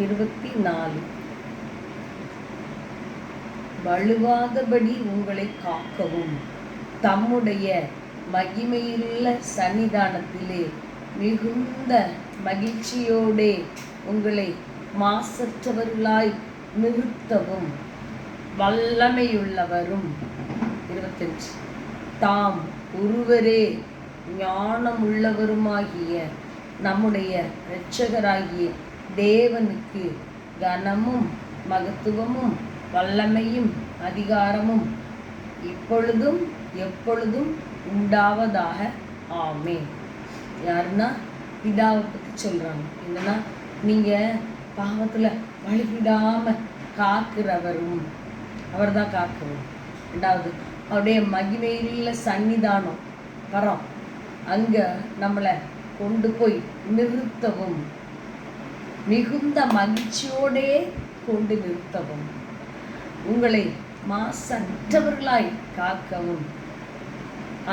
24 வழுவாதபடி உங்களை காக்கவும் தம்முடைய மகிமையுள்ள சன்னிதானத்திலே மிகுந்த மகிழ்ச்சியோடே உங்களை மாசற்றவர்களாய் நிறுத்தவும் வல்லமையுள்ளவரும் 25 தாம் ஒருவரே ஞானமுள்ளவருமாகிய நம்முடைய இரட்சகராகிய தேவனுக்கு கனமும் மகத்துவமும் வல்லமையும் அதிகாரமும் இப்பொழுதும் எப்பொழுதும் உண்டாவதாக. ஆமென். யாருன்னா பிதாவை பற்றி சொல்றாங்க. என்னன்னா, நீங்க பாவத்துல வழிவிடாம காக்கிறவரும் அவர் தான் காக்கிறவர். ரெண்டாவது, அவருடைய மகிமையுள்ள சன்னிதானம் வரோம், அங்க நம்மளை கொண்டு போய் நிறுத்தவும் மிகுந்த மகிழ்ச்சியோடே கொண்டு நிறுத்தவும் உங்களை மாசற்றவர்களாய் காக்கவும்.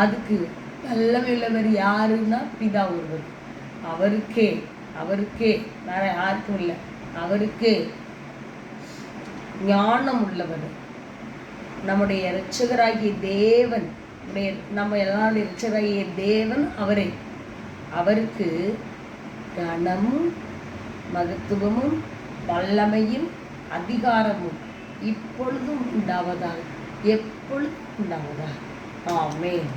அதுக்கு வல்லமையுள்ளவர் யாருன்னா பிதா ஒருவர். அவருக்கே வேற யாருக்கும் இல்லை, அவருக்கே ஞானம் உள்ளவர். நம்முடைய இரட்சகராகிய தேவன், நம்ம எல்லாருடைய இரட்சகராகிய தேவன் அவரே. அவருக்கு கனமும் மகத்துவமும் வல்லமையும் அதிகாரமும் இப்பொழுதும் உண்டாவதாக, எப்பொழுதும் உண்டாவதாக. ஆமென்.